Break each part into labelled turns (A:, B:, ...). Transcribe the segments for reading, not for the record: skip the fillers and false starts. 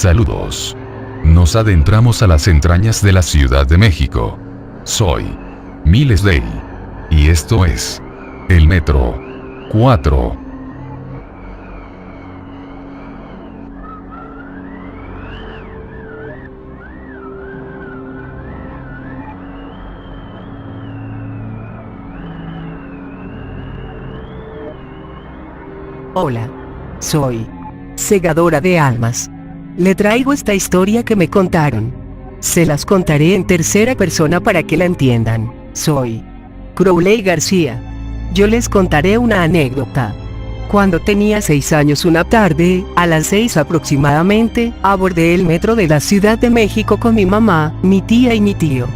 A: Saludos. Nos adentramos a las entrañas de la Ciudad de México. Soy Miles Day. Y esto es el Metro 4.
B: Hola. Soy Segadora de Almas. Le traigo esta historia que me contaron. Se las contaré en tercera persona para que la entiendan. Soy Crowley García. Yo les contaré una anécdota. Cuando tenía 6 años una tarde, a las 6 aproximadamente, abordé el metro de la Ciudad de México con mi mamá, mi tía y mi tío.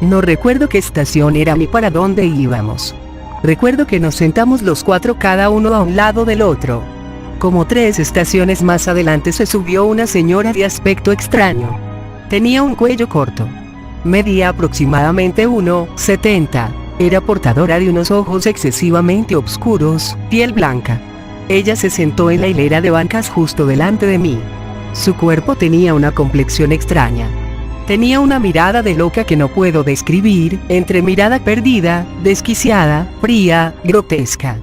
B: No recuerdo qué estación era ni para dónde íbamos. Recuerdo que nos sentamos los 4 cada uno a un lado del otro. Como 3 estaciones más adelante se subió una señora de aspecto extraño. Tenía un cuello corto. Medía aproximadamente 1,70. Era portadora de unos ojos excesivamente oscuros, piel blanca. Ella se sentó en la hilera de bancas justo delante de mí. Su cuerpo tenía una complexión extraña. Tenía una mirada de loca que no puedo describir, entre mirada perdida, desquiciada, fría, grotesca.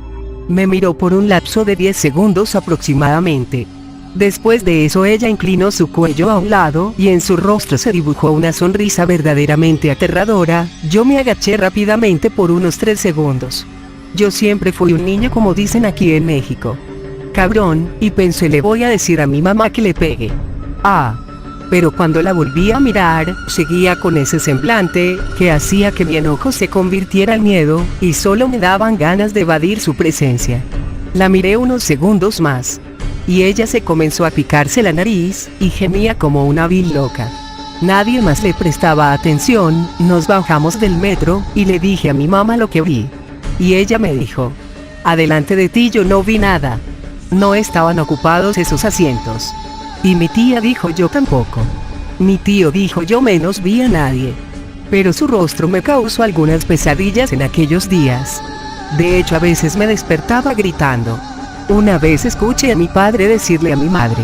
B: Me miró por un lapso de 10 segundos aproximadamente. Después de eso ella inclinó su cuello a un lado y en su rostro se dibujó una sonrisa verdaderamente aterradora. Yo me agaché rápidamente por unos 3 segundos. Yo siempre fui un niño como dicen aquí en México. Cabrón, y pensé le voy a decir a mi mamá que le pegue. Pero cuando la volví a mirar, seguía con ese semblante, que hacía que mi enojo se convirtiera en miedo, y solo me daban ganas de evadir su presencia. La miré unos segundos más. Y ella se comenzó a picarse la nariz, y gemía como una vil loca. Nadie más le prestaba atención, nos bajamos del metro, y le dije a mi mamá lo que vi. Y ella me dijo: adelante de ti yo no vi nada. No estaban ocupados esos asientos. Y mi tía dijo yo tampoco. Mi tío dijo yo menos vi a nadie. Pero su rostro me causó algunas pesadillas en aquellos días. De hecho a veces me despertaba gritando. Una vez escuché a mi padre decirle a mi madre: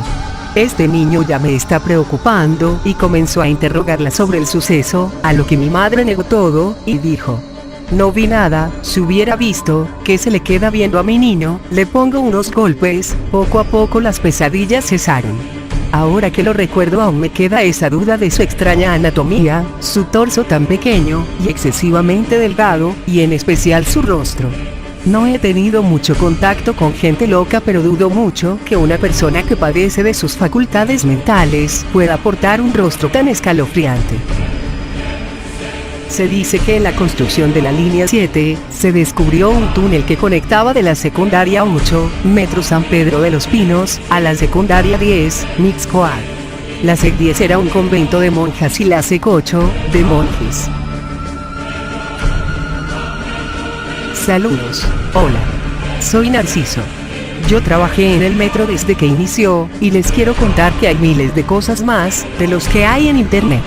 B: este niño ya me está preocupando, y comenzó a interrogarla sobre el suceso, a lo que mi madre negó todo, y dijo: no vi nada, si hubiera visto, ¿qué se le queda viendo a mi niño? Le pongo unos golpes. Poco a poco las pesadillas cesaron. Ahora que lo recuerdo aún me queda esa duda de su extraña anatomía, su torso tan pequeño y excesivamente delgado, y en especial su rostro. No he tenido mucho contacto con gente loca, pero dudo mucho que una persona que padece de sus facultades mentales pueda portar un rostro tan escalofriante. Se dice que en la construcción de la línea 7, se descubrió un túnel que conectaba de la secundaria 8, Metro San Pedro de los Pinos, a la secundaria 10, Mixcoac. La SEC 10 era un convento de monjas y la SEC 8, de monjes. Saludos. Hola. Soy Narciso. Yo trabajé en el metro desde que inició, y les quiero contar que hay miles de cosas más, de los que hay en internet.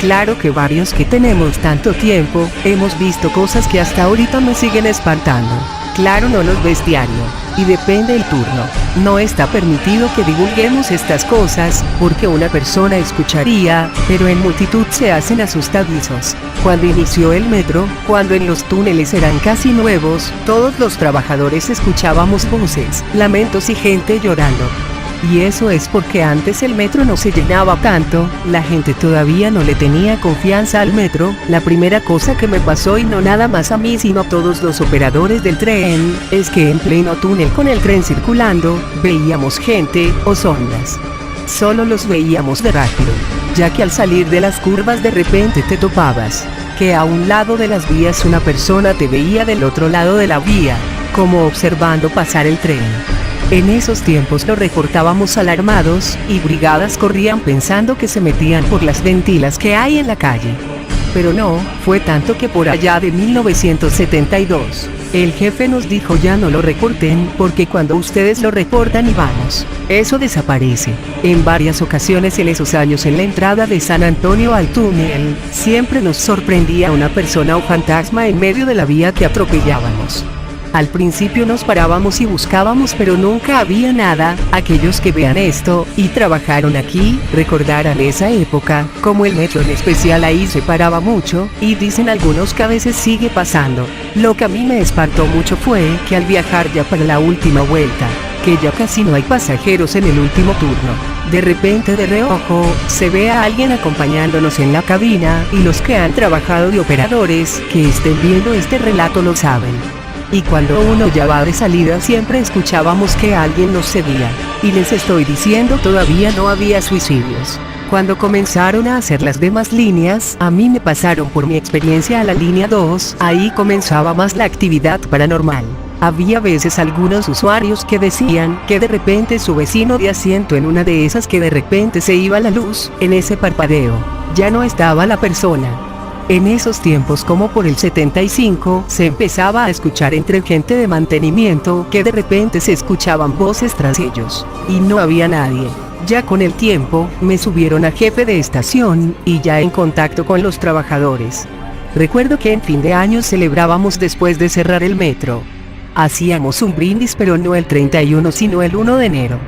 B: Claro que varios que tenemos tanto tiempo, hemos visto cosas que hasta ahorita me siguen espantando. Claro, no los ves diario, y depende el turno. No está permitido que divulguemos estas cosas, porque una persona escucharía, pero en multitud se hacen asustadizos. Cuando inició el metro, cuando en los túneles eran casi nuevos, todos los trabajadores escuchábamos voces, lamentos y gente llorando. Y eso es porque antes el metro no se llenaba tanto, la gente todavía no le tenía confianza al metro. La primera cosa que me pasó, y no nada más a mí sino a todos los operadores del tren, es que en pleno túnel con el tren circulando, veíamos gente o sombras. Solo los veíamos de rápido, ya que al salir de las curvas de repente te topabas, que a un lado de las vías una persona te veía del otro lado de la vía, como observando pasar el tren. En esos tiempos lo reportábamos alarmados, y brigadas corrían pensando que se metían por las ventilas que hay en la calle. Pero no, fue tanto que por allá de 1972, el jefe nos dijo ya no lo reporten, porque cuando ustedes lo reportan y vamos, eso desaparece. En varias ocasiones en esos años en la entrada de San Antonio al túnel, siempre nos sorprendía una persona o fantasma en medio de la vía que atropellábamos. Al principio nos parábamos y buscábamos, pero nunca había nada. Aquellos que vean esto y trabajaron aquí, recordarán esa época, como el metro en especial ahí se paraba mucho, y dicen algunos que a veces sigue pasando. Lo que a mí me espantó mucho fue que al viajar ya para la última vuelta, que ya casi no hay pasajeros en el último turno, de repente de reojo, se ve a alguien acompañándonos en la cabina, y los que han trabajado de operadores, que estén viendo este relato lo saben. Y cuando uno ya va de salida siempre escuchábamos que alguien nos seguía. Y les estoy diciendo, todavía no había suicidios. Cuando comenzaron a hacer las demás líneas, a mí me pasaron por mi experiencia a la línea 2, ahí comenzaba más la actividad paranormal. Había veces algunos usuarios que decían que de repente su vecino de asiento en una de esas que de repente se iba la luz, en ese parpadeo, ya no estaba la persona. En esos tiempos como por el 75 se empezaba a escuchar entre gente de mantenimiento que de repente se escuchaban voces tras ellos, y no había nadie. Ya con el tiempo, me subieron a jefe de estación, y ya en contacto con los trabajadores. Recuerdo que en fin de año celebrábamos después de cerrar el metro. Hacíamos un brindis, pero no el 31 sino el 1 de enero.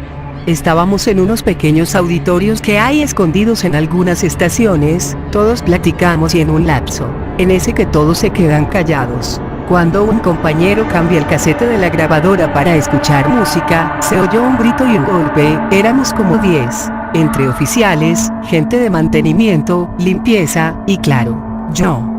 B: Estábamos en unos pequeños auditorios que hay escondidos en algunas estaciones, todos platicamos y en un lapso, en ese que todos se quedan callados. Cuando un compañero cambia el casete de la grabadora para escuchar música, se oyó un grito y un golpe, éramos como 10, entre oficiales, gente de mantenimiento, limpieza, y claro, yo.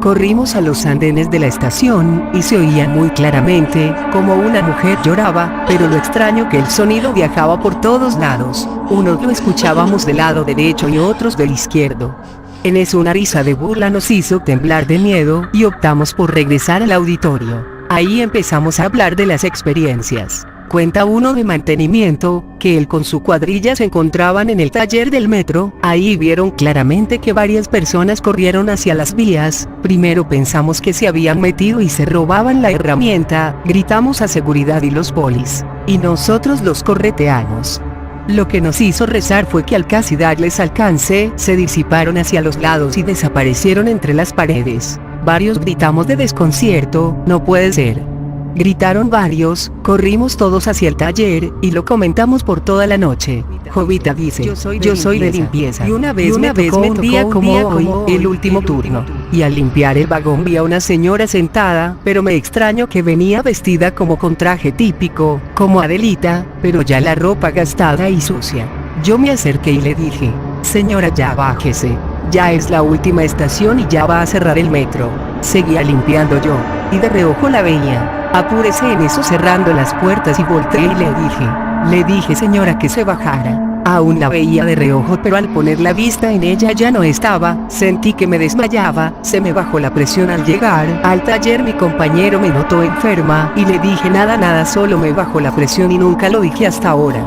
B: Corrimos a los andenes de la estación, y se oía muy claramente, como una mujer lloraba, pero lo extraño que el sonido viajaba por todos lados, unos lo escuchábamos del lado derecho y otros del izquierdo. En eso una risa de burla nos hizo temblar de miedo, y optamos por regresar al auditorio. Ahí empezamos a hablar de las experiencias. Cuenta uno de mantenimiento, que él con su cuadrilla se encontraban en el taller del metro, ahí vieron claramente que varias personas corrieron hacia las vías, primero pensamos que se habían metido y se robaban la herramienta, gritamos a seguridad y los polis, y nosotros los correteamos. Lo que nos hizo rezar fue que al casi darles alcance, se disiparon hacia los lados y desaparecieron entre las paredes. Varios gritamos de desconcierto, no puede ser. Gritaron varios, corrimos todos hacia el taller, y lo comentamos por toda la noche. Jovita dice, yo soy de limpieza, y una vez me tocó un día como hoy, el último turno, y al limpiar el vagón vi a una señora sentada, pero me extraño que venía vestida como con traje típico, como Adelita, pero ya la ropa gastada y sucia. Yo me acerqué y le dije, señora, ya bájese, ya es la última estación y ya va a cerrar el metro. Seguía limpiando yo, y de reojo la veía. Apúrese en eso, cerrando las puertas, y volteé y le dije señora que se bajara. Aún la veía de reojo, pero al poner la vista en ella ya no estaba, sentí que me desmayaba, se me bajó la presión al llegar al taller, mi compañero me notó enferma, y le dije nada, solo me bajó la presión y nunca lo dije hasta ahora.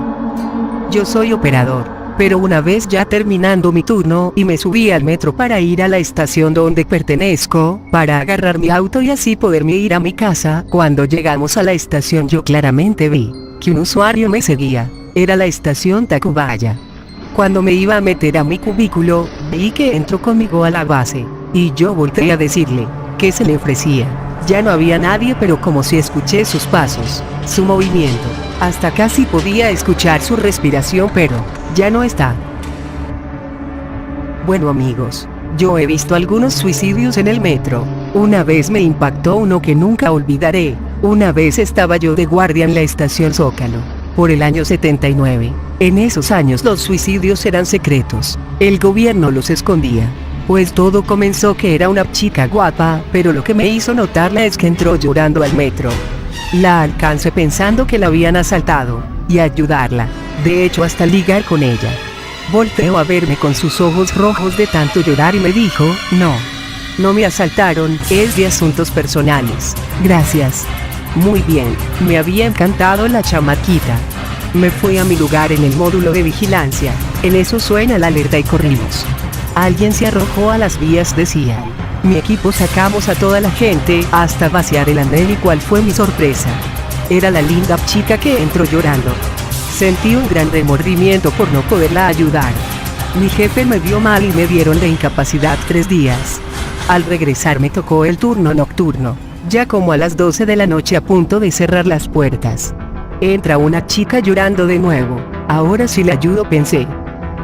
B: Yo soy operador. Pero una vez ya terminando mi turno y me subí al metro para ir a la estación donde pertenezco, para agarrar mi auto y así poderme ir a mi casa, cuando llegamos a la estación yo claramente vi que un usuario me seguía, era la estación Tacubaya. Cuando me iba a meter a mi cubículo, vi que entró conmigo a la base, y yo volteé a decirle que se le ofrecía. Ya no había nadie, pero como si escuché sus pasos, su movimiento, hasta casi podía escuchar su respiración, pero ya no está. Bueno amigos, yo he visto algunos suicidios en el metro. Una vez me impactó uno que nunca olvidaré. Una vez estaba yo de guardia en la estación Zócalo, por el año 79. En esos años los suicidios eran secretos. El gobierno los escondía. Pues todo comenzó que era una chica guapa, pero lo que me hizo notarla es que entró llorando al metro. La alcancé pensando que la habían asaltado, y ayudarla, de hecho hasta ligar con ella. Volteó a verme con sus ojos rojos de tanto llorar y me dijo, no me asaltaron, es de asuntos personales, gracias. Muy bien, me había encantado la chamaquita. Me fui a mi lugar en el módulo de vigilancia, en eso suena la alerta y corrimos. Alguien se arrojó a las vías, decía. Mi equipo sacamos a toda la gente hasta vaciar el andén, y cuál fue mi sorpresa. Era la linda chica que entró llorando. Sentí un gran remordimiento por no poderla ayudar. Mi jefe me vio mal y me dieron de incapacidad 3 días. Al regresar me tocó el turno nocturno. ya como a las 12 de la noche a punto de cerrar las puertas. Entra una chica llorando de nuevo. Ahora sí le ayudo, pensé.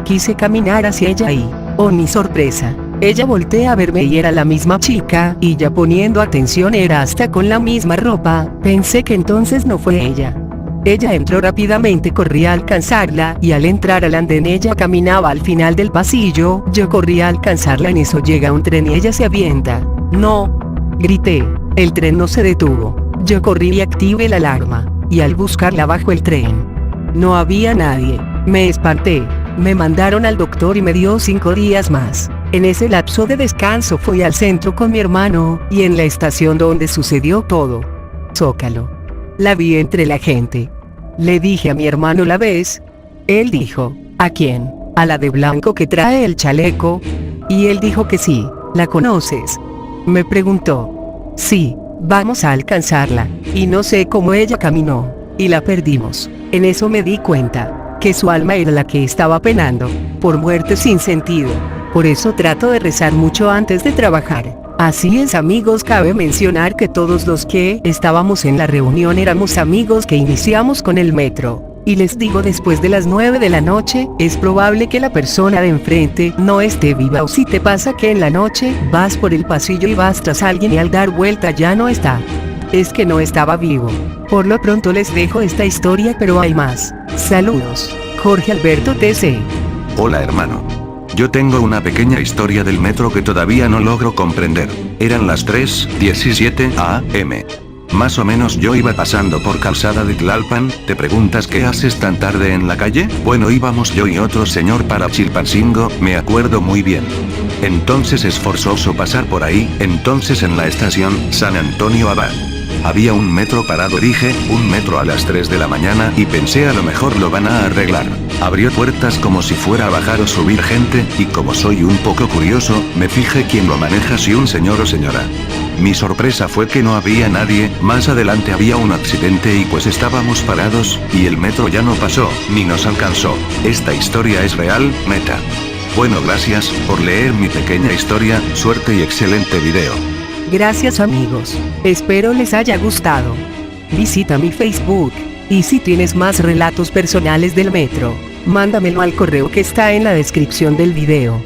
B: Quise caminar hacia ella y, oh mi sorpresa, ella voltea a verme y era la misma chica, y ya poniendo atención era hasta con la misma ropa. Pensé que entonces no fue ella. Ella entró rápidamente, corrí a alcanzarla, y al entrar al andén ella caminaba al final del pasillo, yo corrí a alcanzarla, en eso llega un tren y ella se avienta. ¡No! Grité. El tren no se detuvo. Yo corrí y activé la alarma, y al buscarla bajo el tren, no había nadie. Me espanté. Me mandaron al doctor y me dio 5 días más. En ese lapso de descanso fui al centro con mi hermano, y en la estación donde sucedió todo, Zócalo, la vi entre la gente. Le dije a mi hermano: ¿la ves? Él dijo: ¿a quién? ¿A la de blanco que trae el chaleco? Y él dijo que sí. ¿La conoces? Me preguntó. Sí, vamos a alcanzarla. Y no sé cómo ella caminó, y la perdimos. En eso me di cuenta que su alma era la que estaba penando por muerte sin sentido. Por eso trato de rezar mucho antes de trabajar. Así es, amigos, cabe mencionar que todos los que estábamos en la reunión éramos amigos que iniciamos con el metro. Y les digo, después de las 9 de la noche, es probable que la persona de enfrente no esté viva. O si te pasa que en la noche vas por el pasillo y vas tras alguien y al dar vuelta ya no está, es que no estaba vivo. Por lo pronto les dejo esta historia, pero hay más. Saludos. Jorge Alberto TC.
C: Hola, hermano. Yo tengo una pequeña historia del metro que todavía no logro comprender. Eran las 3:17 a.m. Más o menos yo iba pasando por Calzada de Tlalpan. ¿Te preguntas qué haces tan tarde en la calle? Bueno, íbamos yo y otro señor para Chilpancingo, me acuerdo muy bien. Entonces es forzoso pasar por ahí. Entonces en la estación San Antonio Abad había un metro parado. Dije, un metro a las 3 de la mañana, y pensé a lo mejor lo van a arreglar. Abrió puertas como si fuera a bajar o subir gente, y como soy un poco curioso, me fijé quién lo maneja, si un señor o señora. Mi sorpresa fue que no había nadie. Más adelante había un accidente y pues estábamos parados, y el metro ya no pasó, ni nos alcanzó. Esta historia es real, neta. Bueno, gracias por leer mi pequeña historia, suerte y excelente video.
B: Gracias, amigos. Espero les haya gustado. Visita mi Facebook. Y si tienes más relatos personales del metro, mándamelo al correo que está en la descripción del video.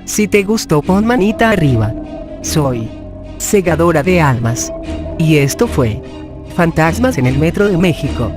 B: Si te gustó, pon manita arriba. Soy Segadora de Almas. Y esto fue Fantasmas en el Metro de México.